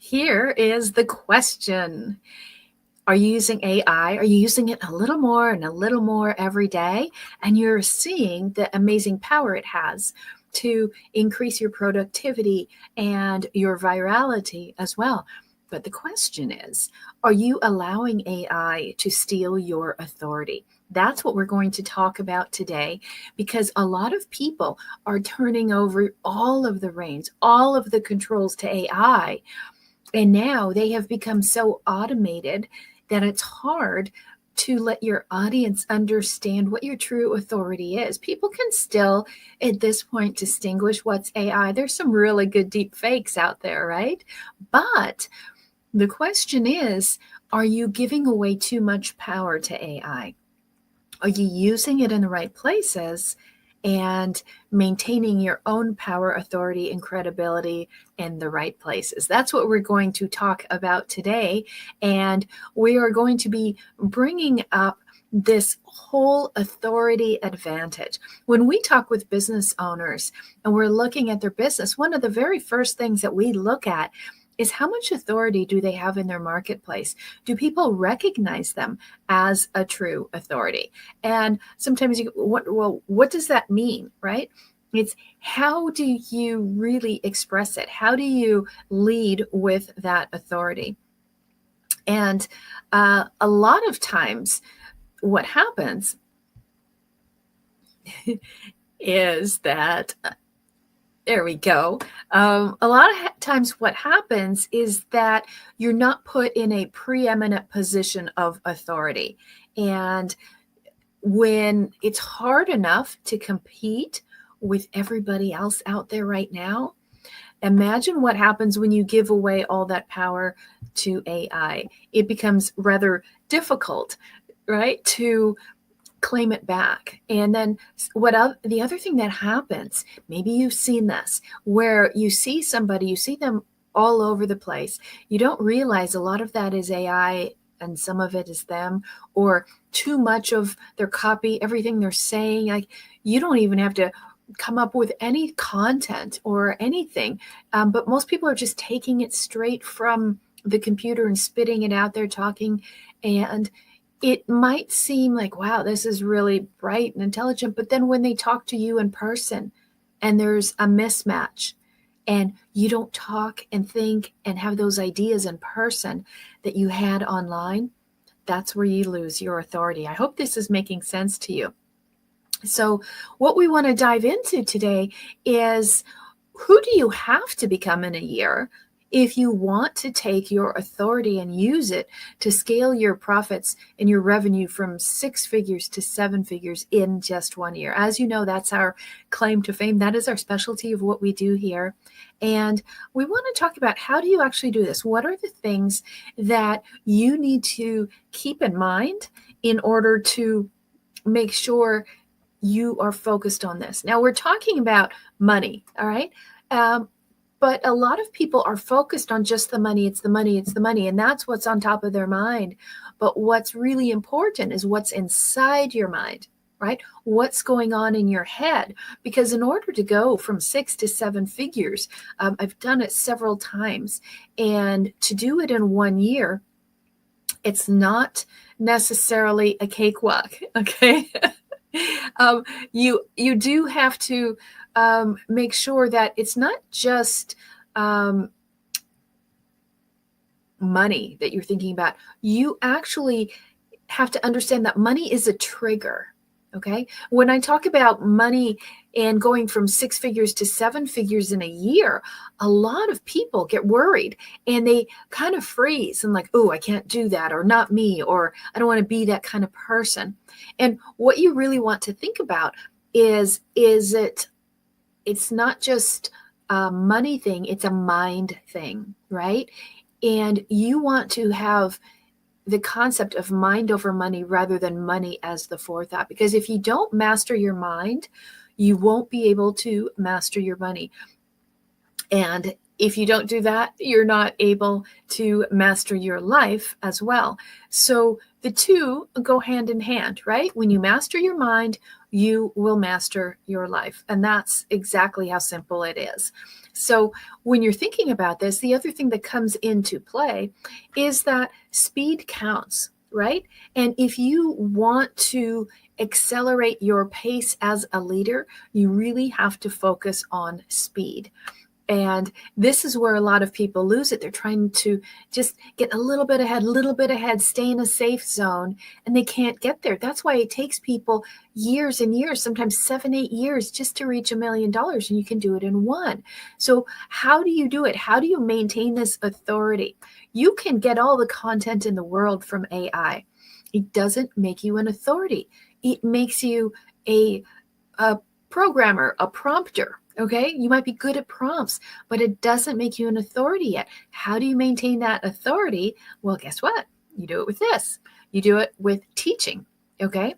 Here is the question. Are you using AI? Are you using it a little more and a little more every day? And you're seeing the amazing power it has to increase your productivity and your virality as well. But the question is, are you allowing AI to steal your authority? That's what we're going to talk about today, because a lot of people are turning over all of the reins, all of the controls to AI. And now they have become so automated that it's hard to let your audience understand what your true authority is. People can still, at this point, distinguish what's AI. There's some really good deep fakes out there, right? But the question is, are you giving away too much power to AI? Are you using it in the right places and maintaining your own power, authority, and credibility in the right places? That's what we're going to talk about today. And we are going to be bringing up this whole authority advantage. When we talk with business owners and we're looking at their business, one of the very first things that we look at is how much authority do they have in their marketplace? Do people recognize them as a true authority? And sometimes you, what does that mean, right? It's how do you really express it? How do you lead with that authority? And a lot of times, what happens is that there we go. A lot of times what happens is that you're not put in a preeminent position of authority. And when it's hard enough to compete with everybody else out there right now, imagine what happens when you give away all that power to AI. It becomes rather difficult, right, to claim it back. And then the other thing that happens, maybe you've seen this, where you see somebody, you see them all over the place. You don't realize a lot of that is AI and some of it is them, or too much of their copy, everything they're saying. Like, you don't even have to come up with any content or anything. But most people are just taking it straight from the computer and spitting it out there, talking. And it might seem like, wow, this is really bright and intelligent. But then when they talk to you in person and there's a mismatch and you don't talk and think and have those ideas in person that you had online, that's where you lose your authority. I hope this is making sense to you. So what we want to dive into today is, who do you have to become in a year if you want to take your authority and use it to scale your profits and your revenue from 6 figures to 7 figures in just 1 year? As you know, that's our claim to fame. That is our specialty of what we do here. And we want to talk about, how do you actually do this? What are the things that you need to keep in mind in order to make sure you are focused on this? Now, we're talking about money, all right? But a lot of people are focused on just the money. It's the money, it's the money. And that's what's on top of their mind. But what's really important is what's inside your mind, right? What's going on in your head? Because in order to go from 6 to 7 figures, I've done it several times. And to do it in 1 year, it's not necessarily a cakewalk, okay? You do have to make sure that it's not just money that you're thinking about. You actually have to understand that money is a trigger. Okay. When I talk about money and going from 6 figures to 7 figures in a year, a lot of people get worried and they kind of freeze and like, oh, I can't do that, or not me, or I don't want to be that kind of person. And what you really want to think about is it's not just a money thing, it's a mind thing, right? And you want to have the concept of mind over money rather than money as the forethought. Because if you don't master your mind, you won't be able to master your money. And if you don't do that, you're not able to master your life as well. So the two go hand in hand, right? When you master your mind, you will master your life. And that's exactly how simple it is. So when you're thinking about this, the other thing that comes into play is that speed counts, right? And if you want to accelerate your pace as a leader, you really have to focus on speed. And this is where a lot of people lose it. They're trying to just get a little bit ahead, stay in a safe zone, and they can't get there. That's why it takes people years and years, sometimes 7, 8 years just to reach $1 million, and you can do it in one. So how do you do it? How do you maintain this authority? You can get all the content in the world from AI. It doesn't make you an authority. It makes you a programmer, a prompter. Okay, you might be good at prompts, but it doesn't make you an authority yet. How do you maintain that authority? Well, guess what? You do it with this. You do it with teaching. Okay.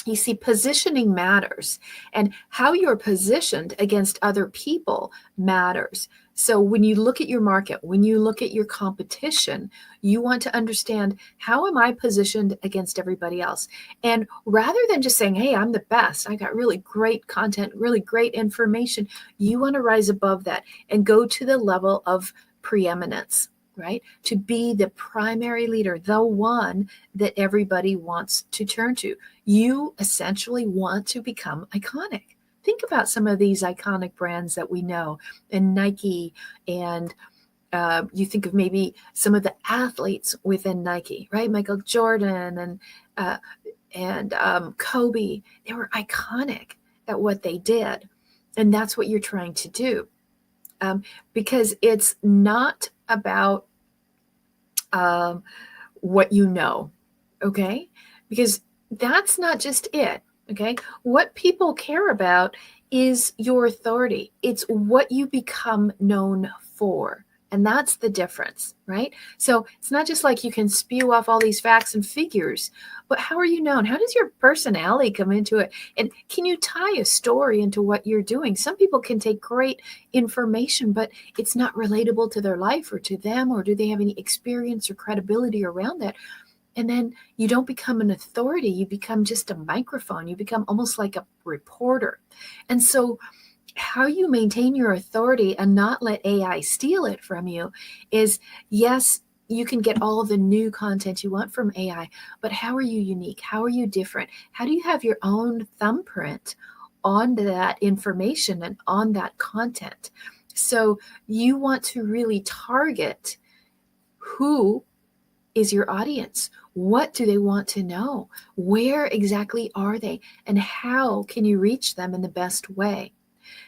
You see, positioning matters, and how you're positioned against other people matters. So when you look at your market, when you look at your competition, you want to understand, how am I positioned against everybody else? And rather than just saying, hey, I'm the best, I got really great content, really great information, you want to rise above that and go to the level of preeminence, right? To be the primary leader, the one that everybody wants to turn to. You essentially want to become iconic. Think about some of these iconic brands that we know, and Nike, and you think of maybe some of the athletes within Nike, right? Michael Jordan and Kobe. They were iconic at what they did, and that's what you're trying to do, because it's not about what you know, okay? Because that's not just it, okay? What people care about is your authority. It's what you become known for. And that's the difference, right? So it's not just like you can spew off all these facts and figures, but how are you known? How does your personality come into it? And can you tie a story into what you're doing? Some people can take great information, but it's not relatable to their life or to them, or do they have any experience or credibility around that? And then you don't become an authority. You become just a microphone. You become almost like a reporter. And so how you maintain your authority and not let AI steal it from you is, yes, you can get all of the new content you want from AI, but how are you unique? How are you different? How do you have your own thumbprint on that information and on that content? So you want to really target who is your audience. What do they want to know? Where exactly are they? And how can you reach them in the best way?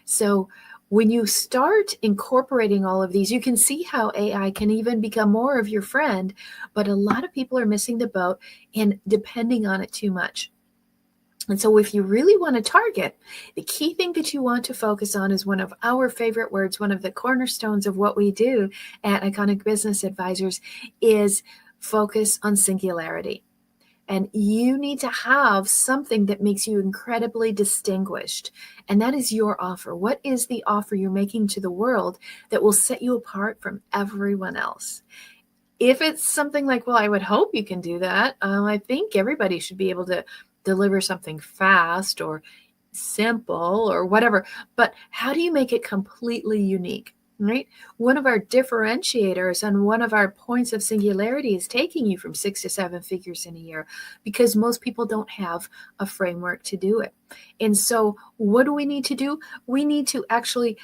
So when you start incorporating all of these, you can see how AI can even become more of your friend, but a lot of people are missing the boat and depending on it too much. And so if you really want to target, the key thing that you want to focus on is one of our favorite words, one of the cornerstones of what we do at Iconic Business Advisors, is focus on singularity. And you need to have something that makes you incredibly distinguished. And that is your offer. What is the offer you're making to the world that will set you apart from everyone else? If it's something like, well, I would hope you can do that. I think everybody should be able to deliver something fast or simple or whatever. But how do you make it completely unique? Right? One of our differentiators and one of our points of singularity is taking you from 6 to 7 figures in a year, because most people don't have a framework to do it. And so what do we need to do? We need to actually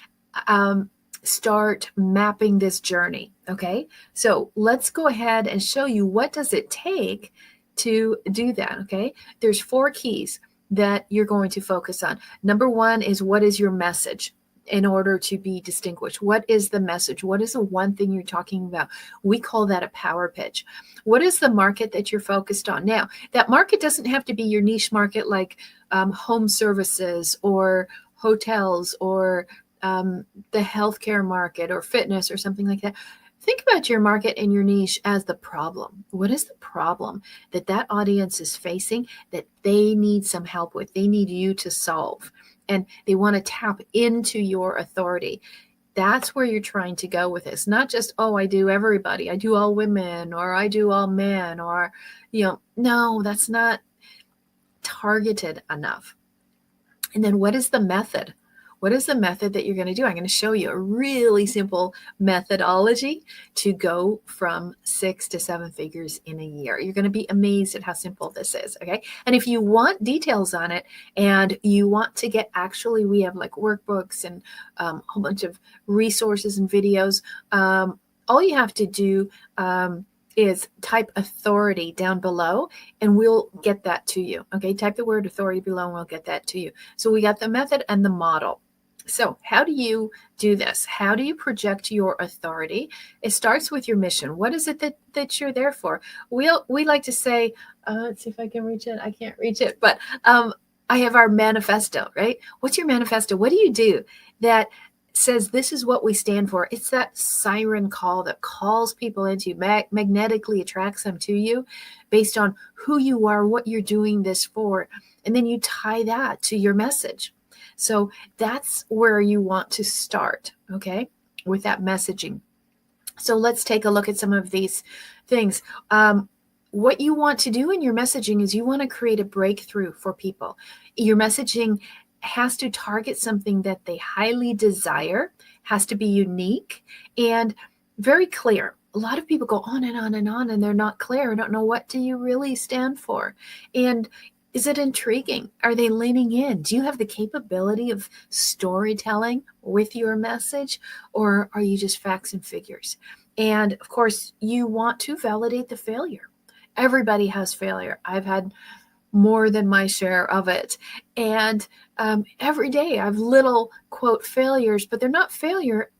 start mapping this journey. Okay. So let's go ahead and show you, what does it take to do that? Okay. There's 4 keys that you're going to focus on. Number 1 is, what is your message? In order to be distinguished, what is the message? What is the one thing you're talking about? We call that a power pitch. What is the market that you're focused on? Now, that market doesn't have to be your niche market, like home services or hotels or the healthcare market or fitness or something like that. Think about your market and your niche as the problem. What is the problem that that audience is facing that they need some help with? They need you to solve. And they want to tap into your authority. That's where you're trying to go with this. Not just, oh, I do everybody. I do all women, or I do all men, or, no, that's not targeted enough. And then what is the method? What is the method that you're going to do? I'm going to show you a really simple methodology to go from 6 to 7 figures in a year. You're going to be amazed at how simple this is, okay? And if you want details on it and you want to get, actually, we have like workbooks and a whole bunch of resources and videos. All you have to do is type authority down below and we'll get that to you. Okay, type the word authority below and we'll get that to you. So we got the method and the model. So how do you do this? How do you project your authority? It starts with your mission. What is it that you're there for? We like to say, let's see if I can reach it. I can't reach it, but I have our manifesto, right? What's your manifesto? What do you do that says this is what we stand for? It's that siren call that calls people into you, magnetically attracts them to you based on who you are, what you're doing this for. And then you tie that to your message. So that's where you want to start, okay, with that messaging. So let's take a look at some of these things. What you want to do in your messaging is you want to create a breakthrough for people. Your messaging has to target something that they highly desire, has to be unique and very clear. A lot of people go on and on and on and they're not clear. I don't know, what do you really stand for? And is it intriguing? Are they leaning in? Do you have the capability of storytelling with your message, or are you just facts and figures? And of course, you want to validate the failure. Everybody has failure. I've had more than my share of it. And every day I have little, quote, failures, but they're not failure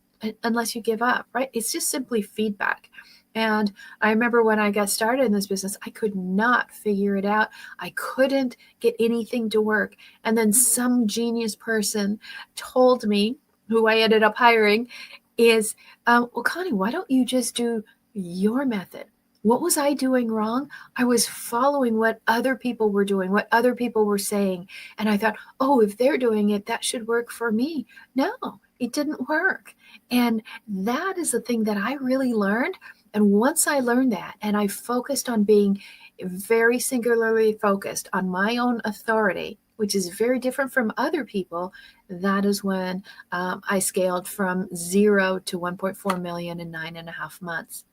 unless you give up, right? It's just simply feedback. And I remember when I got started in this business, I could not figure it out. I couldn't get anything to work. And then some genius person told me, who I ended up hiring, is, well, Connie, why don't you just do your method? What was I doing wrong? I was following what other people were doing, what other people were saying. And I thought, oh, if they're doing it, that should work for me. No, it didn't work. And that is the thing that I really learned. And once I learned that, and I focused on being very singularly focused on my own authority, which is very different from other people, that is when I scaled from 0 to 1.4 million in 9.5 months.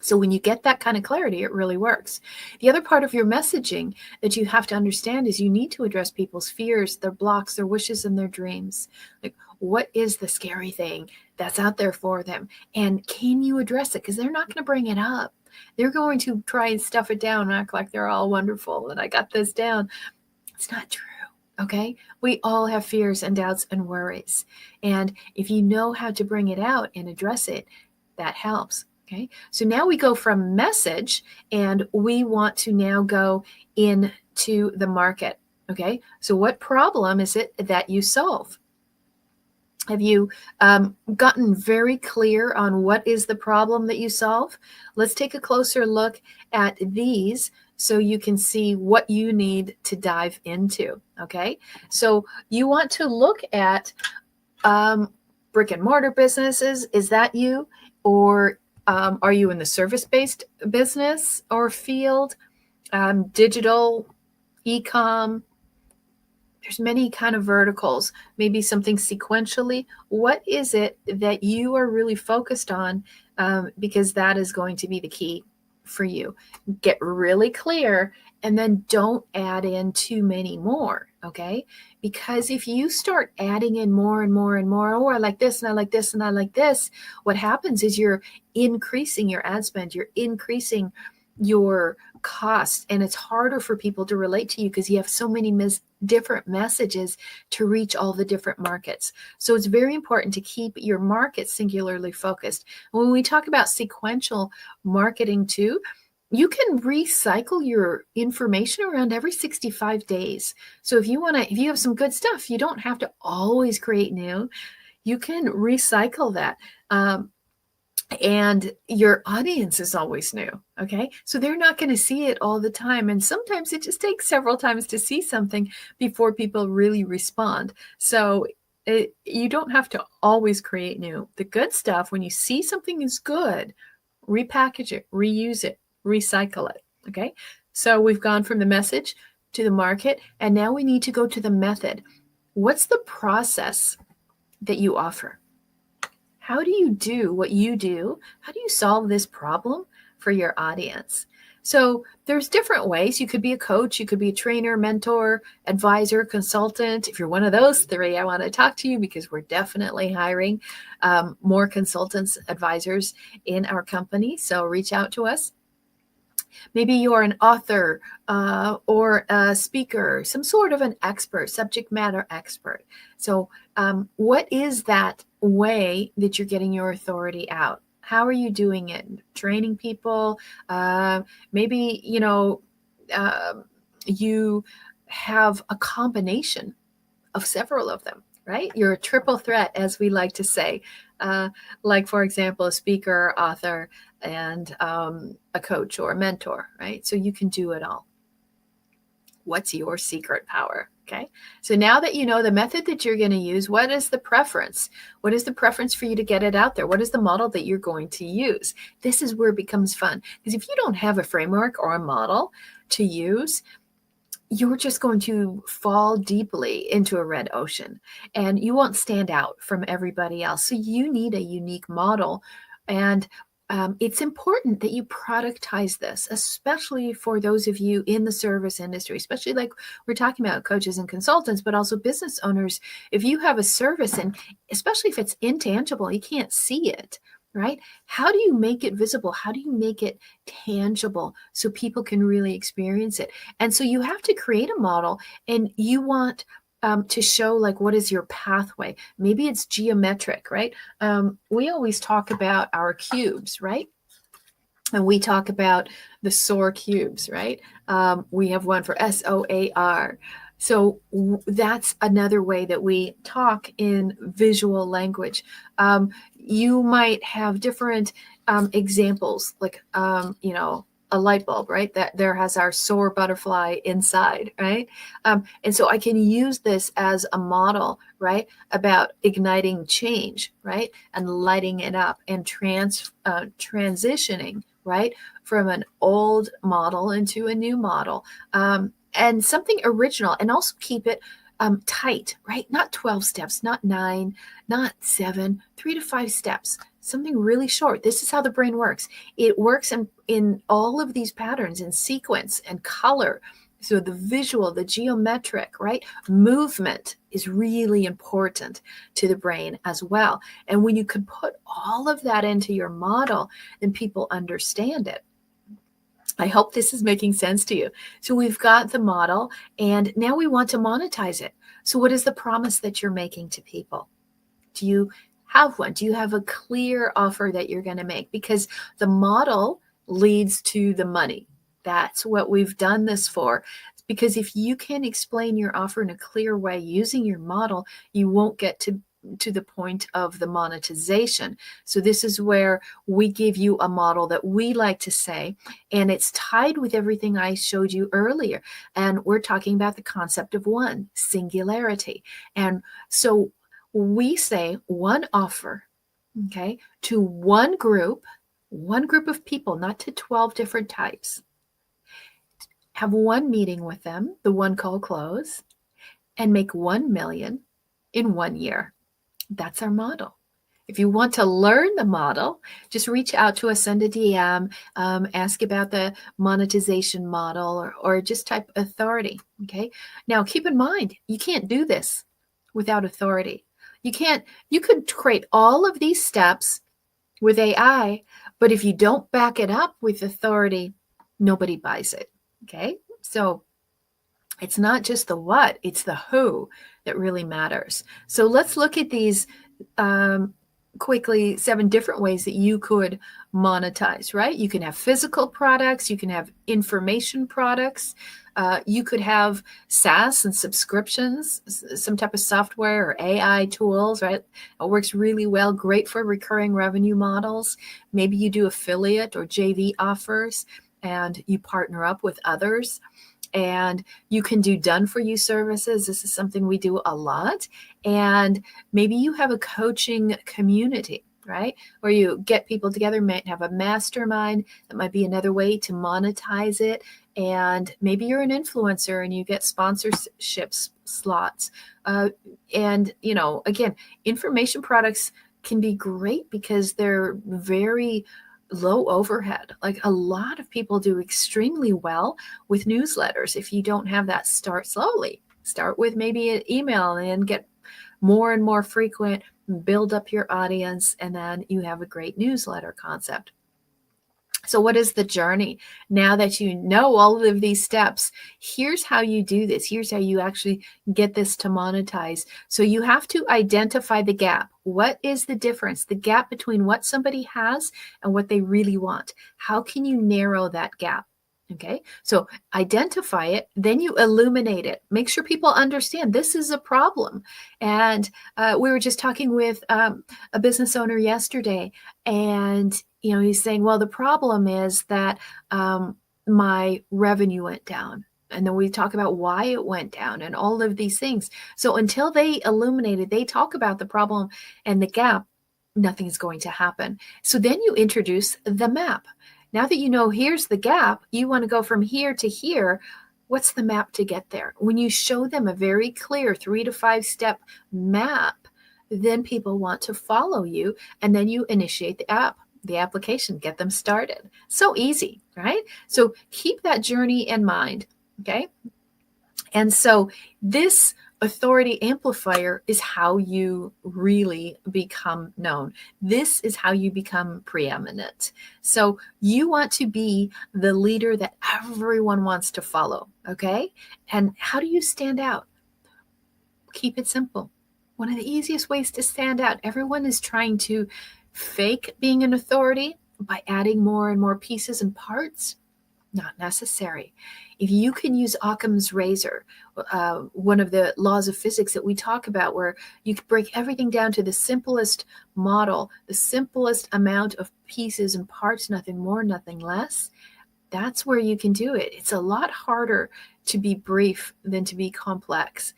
So when you get that kind of clarity, it really works. The other part of your messaging that you have to understand is you need to address people's fears, their blocks, their wishes, and their dreams. Like, what is the scary thing that's out there for them? And can you address it? Because they're not going to bring it up. They're going to try and stuff it down and act like they're all wonderful and I got this down. It's not true. Okay. We all have fears and doubts and worries. And if you know how to bring it out and address it, that helps. Okay, so now we go from message and we want to now go into the market. Okay, so what problem is it that you solve? Have you gotten very clear on what is the problem that you solve? Let's take a closer look at these so you can see what you need to dive into. Okay, so you want to look at brick and mortar businesses. Is that you? Or are you in the service-based business or field, digital, e-com? There's many kind of verticals, maybe something sequentially. What is it that you are really focused on? Because that is going to be the key for you. Get really clear and then don't add in too many more, okay? Because if you start adding in more and more and more, oh, I like this and I like this and I like this, what happens is you're increasing your ad spend, you're increasing your costs, and it's harder for people to relate to you because you have so many different messages to reach all the different markets. So it's very important to keep your market singularly focused. When we talk about sequential marketing too, you can recycle your information around every 65 days. So if you have some good stuff, you don't have to always create new. You can recycle that. And your audience is always new. Okay. So they're not going to see it all the time. And sometimes it just takes several times to see something before people really respond. So you don't have to always create new. The good stuff, when you see something is good, repackage it, reuse it, recycle it. Okay. So we've gone from the message to the market, and now we need to go to the method. What's the process that you offer? How do you do what you do? How do you solve this problem for your audience? So there's different ways. You could be a coach, you could be a trainer, mentor, advisor, consultant. If you're one of those three, I want to talk to you because we're definitely hiring more consultants, advisors in our company. So reach out to us. Maybe you're an author or a speaker, some sort of an expert, subject matter expert. So what is that way that you're getting your authority out? How are you doing it? Training people? Maybe, you have a combination of several of them, right? You're a triple threat, as we like to say. Like, for example, a speaker, author, and a coach or a mentor, right? So you can do it all. What's your secret power? Okay. So now that you know the method that you're going to use, what is the preference? What is the preference for you to get it out there? What is the model that you're going to use? This is where it becomes fun. Because if you don't have a framework or a model to use, you're just going to fall deeply into a red ocean and you won't stand out from everybody else. So you need a unique model. And it's important that you productize this, especially for those of you in the service industry, especially like we're talking about coaches and consultants, but also business owners. If you have a service, and especially if it's intangible, you can't see it, right? How do you make it visible? How do you make it tangible so people can really experience it? And so you have to create a model, and you want to show like what is your pathway. Maybe it's geometric, right? We always talk about our cubes, right? And we talk about the SOAR cubes, right? We have one for SOAR. So that's another way that we talk in visual language. You might have different examples, like, a light bulb, right? That there has our SOAR butterfly inside, right? And so I can use this as a model, right? About igniting change, right? And lighting it up and transitioning, right? From an old model into a new model. And something original, and also keep it tight, right? Not 12 steps, not 9, not 7, 3 to 5 steps, something really short. This is how the brain works. It works in all of these patterns in sequence and color. So the visual, the geometric, right? Movement is really important to the brain as well. And when you can put all of that into your model, then people understand it. I hope this is making sense to you. So we've got the model, and now we want to monetize it. So what is the promise that you're making to people? Do you have one? Do you have a clear offer that you're going to make? Because the model leads to the money. That's what we've done this for. Because if you can explain your offer in a clear way using your model, you won't get to the point of the monetization. So this is where we give you a model that we like to say, and it's tied with everything I showed you earlier. And we're talking about the concept of one, singularity. And so we say one offer, okay, to one group of people, not to 12 different types. Have one meeting with them, the one call close, and make 1 million in 1 year. That's our model. If you want to learn the model, just reach out to us, send a DM, ask about the monetization model, or just type authority. Okay. Now, keep in mind, you can't do this without authority. You could create all of these steps with AI, but if you don't back it up with authority, nobody buys it. Okay. So it's not just the what, it's the who that really matters. So let's look at these quickly, 7 different ways that you could monetize, right? You can have physical products, you can have information products, you could have SaaS and subscriptions, some type of software or AI tools, right? It works really well, great for recurring revenue models. Maybe you do affiliate or JV offers and you partner up with others. And you can do done for you services. This is something we do a lot. And maybe you have a coaching community, right? Where you get people together, might have a mastermind. That might be another way to monetize it. and maybe you're an influencer and you get sponsorships slots. And, again, information products can be great because they're very low overhead. Like a lot of people do extremely well with newsletters. If you don't have that, start slowly. Start with maybe an email and get more and more frequent, build up your audience, and then you have a great newsletter concept. So what is the journey? Now that you know all of these steps, here's how you do this. Here's how you actually get this to monetize. So you have to identify the gap. What is the difference? The gap between what somebody has and what they really want. How can you narrow that gap? Okay, so identify it, then you illuminate it. Make sure people understand this is a problem. And we were just talking with a business owner yesterday, and he's saying, well, the problem is that my revenue went down. And then we talk about why it went down and all of these things. So until they illuminate it, they talk about the problem and the gap, nothing's going to happen. So then you introduce the map. Now that you know here's the gap, you want to go from here to here. What's the map to get there? When you show them a very clear 3 to 5 step map, then people want to follow you, and then you initiate the application, get them started. So easy, right? So keep that journey in mind, okay? And so this authority amplifier is how you really become known. This is how you become preeminent. So you want to be the leader that everyone wants to follow, okay? And how do you stand out? Keep it simple. One of the easiest ways to stand out, everyone is trying to fake being an authority by adding more and more pieces and parts. Not necessary. If you can use Occam's razor, one of the laws of physics that we talk about, where you can break everything down to the simplest model, the simplest amount of pieces and parts, nothing more, nothing less, that's where you can do it. It's a lot harder to be brief than to be complex,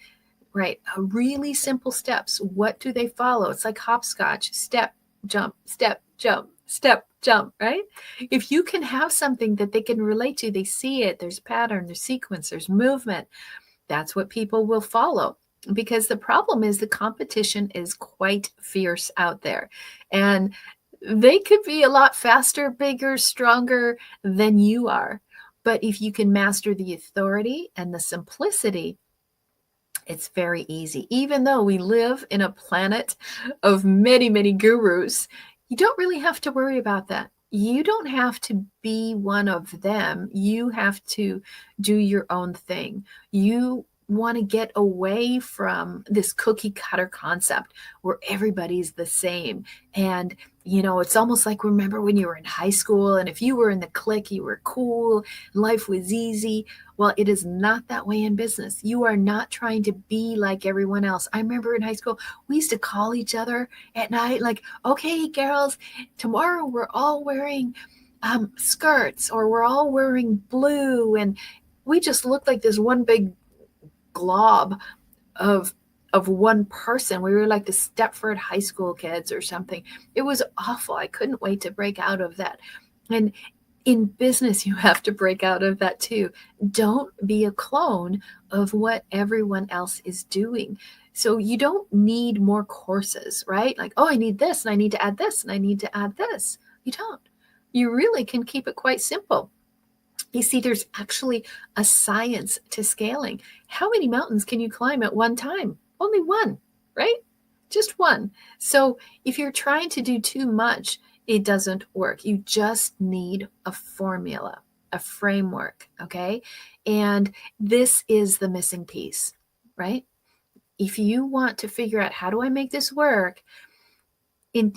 right? Really simple steps. What do they follow? It's like hopscotch: step, jump, step, jump, step, jump, right? If you can have something that they can relate to, they see it, there's pattern, there's sequence, there's movement, that's what people will follow. Because the problem is the competition is quite fierce out there. And they could be a lot faster, bigger, stronger than you are. But if you can master the authority and the simplicity, it's very easy. Even though we live in a planet of many, many gurus, you don't really have to worry about that. You don't have to be one of them. You have to do your own thing. You want to get away from this cookie cutter concept where everybody's the same. And, it's almost like, remember when you were in high school, and if you were in the clique, you were cool, life was easy. Well, it is not that way in business. You are not trying to be like everyone else. I remember in high school, we used to call each other at night, like, okay, girls, tomorrow we're all wearing skirts, or we're all wearing blue. And we just looked like this one big glob of one person. We were like the Stepford High School kids or something. It was awful. I couldn't wait to break out of that. And in business, you have to break out of that too. Don't be a clone of what everyone else is doing. So you don't need more courses, right? Like, oh, I need this, and I need to add this, and I need to add this. You don't. You really can keep it quite simple. You see, there's actually a science to scaling. How many mountains can you climb at one time? Only one, right? Just one. So if you're trying to do too much, it doesn't work. You just need a formula, a framework, okay? And this is the missing piece, right? If you want to figure out, how do I make this work?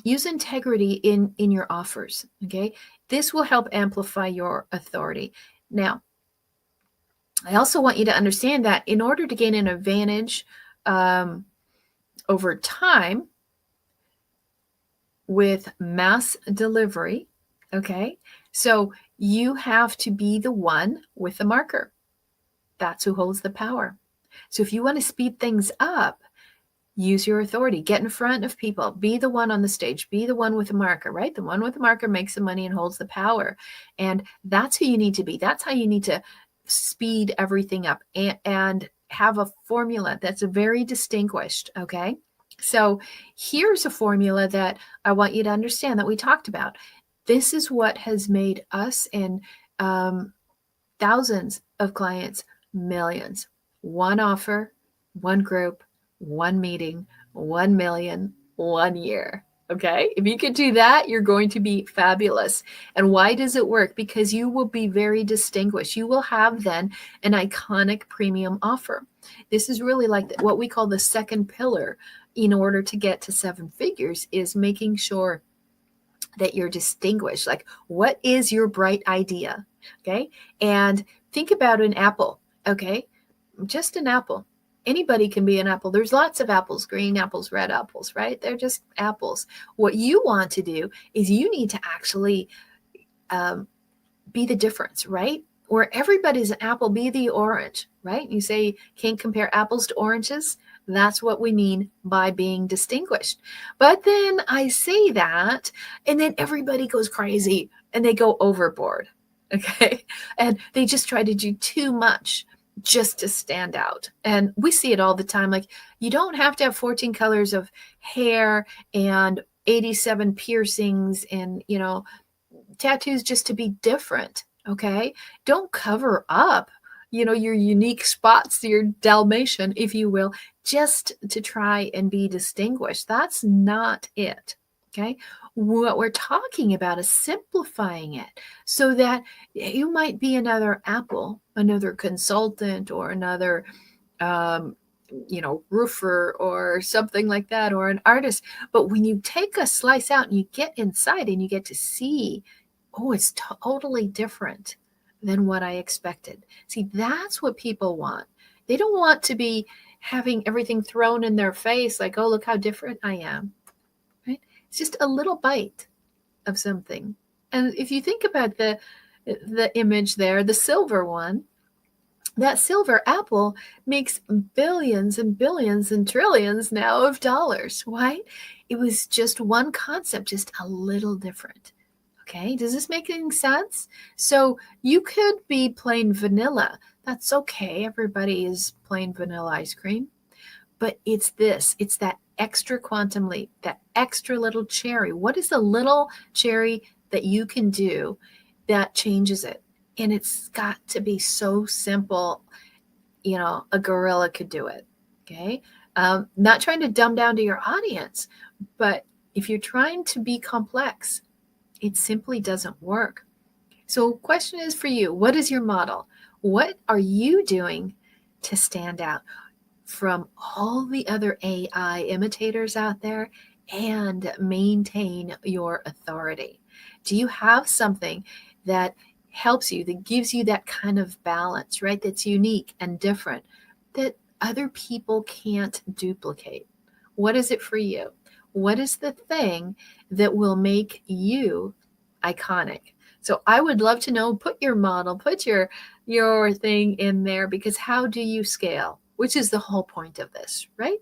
Use integrity in your offers, okay? This will help amplify your authority. Now, I also want you to understand that in order to gain an advantage over time with mass delivery, okay, so you have to be the one with the marker. That's who holds the power. So if you want to speed things up, use your authority. Get in front of people. Be the one on the stage. Be the one with the marker, right? The one with the marker makes the money and holds the power. And that's who you need to be. That's how you need to speed everything up and have a formula that's very distinguished. Okay. So here's a formula that I want you to understand that we talked about. This is what has made us and thousands of clients millions. One offer, one group, one meeting, 1 million, 1 year. Okay. If you could do that, you're going to be fabulous. And why does it work? Because you will be very distinguished. You will have then an iconic premium offer. This is really like what we call the second pillar in order to get to 7 figures, is making sure that you're distinguished. Like, what is your bright idea? Okay. And think about an apple. Okay. Just an apple. Anybody can be an apple. There's lots of apples, green apples, red apples, right? They're just apples. What you want to do is you need to actually be the difference, right? Where everybody's an apple, be the orange, right? You say can't compare apples to oranges. That's what we mean by being distinguished. But then I say that, and then everybody goes crazy and they go overboard. Okay. And they just try to do too much just to stand out. And we see it all the time. Like, you don't have to have 14 colors of hair and 87 piercings and, tattoos just to be different. Okay. Don't cover up, your unique spots, your Dalmatian, if you will, just to try and be distinguished. That's not it. Okay. What we're talking about is simplifying it so that you might be another apple, another consultant, or another, roofer or something like that, or an artist. But when you take a slice out and you get inside and you get to see, oh, it's totally different than what I expected. See, that's what people want. They don't want to be having everything thrown in their face like, oh, look how different I am. Right? It's just a little bite of something. And if you think about the image there, the silver one, that silver apple makes billions and billions and trillions now of dollars. Why? It was just one concept, just a little different. Okay, does this make any sense? So you could be plain vanilla. That's okay. Everybody is plain vanilla ice cream. But it's that extra quantum leap, that extra little cherry. What is the little cherry that you can do that changes it? And it's got to be so simple. A gorilla could do it. Okay. Not trying to dumb down to your audience, but if you're trying to be complex, it simply doesn't work. So question is for you, what is your model? What are you doing to stand out from all the other AI imitators out there and maintain your authority? Do you have something that helps you, that gives you that kind of balance, right? That's unique and different, that other people can't duplicate? What is it for you? What is the thing that will make you iconic? So I would love to know, put your model, put your thing in there, because how do you scale? Which is the whole point of this, right?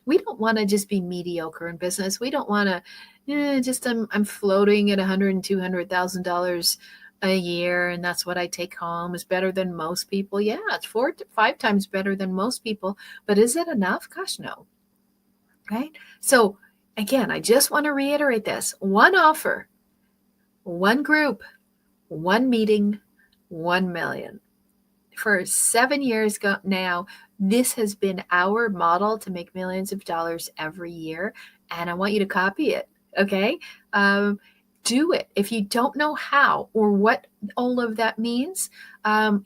We don't want to just be mediocre in business. We don't want to I'm floating at $100,000 and $200,000 a year, and that's what I take home. Is better than most people. Yeah, it's 4 to 5 times better than most people. But is it enough? Gosh, no. Right? So again, I just want to reiterate this. One offer, one group, one meeting, 1 million. For 7 years now, this has been our model to make millions of dollars every year. And I want you to copy it. Okay. Do it. If you don't know how or what all of that means,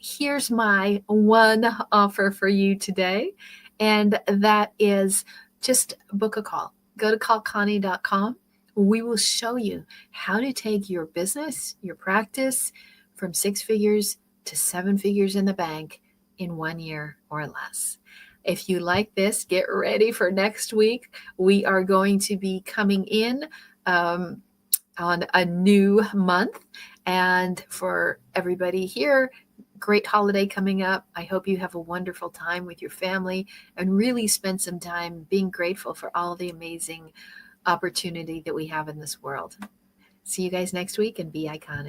here's my one offer for you today. And that is just book a call. Go to callconnie.com. We will show you how to take your business, your practice from 6 figures to 7 figures in the bank in 1 year or less. If you like this, get ready for next week. We are going to be coming in on a new month. And for everybody here, great holiday coming up. I hope you have a wonderful time with your family and really spend some time being grateful for all the amazing opportunity that we have in this world. See you guys next week, and be iconic.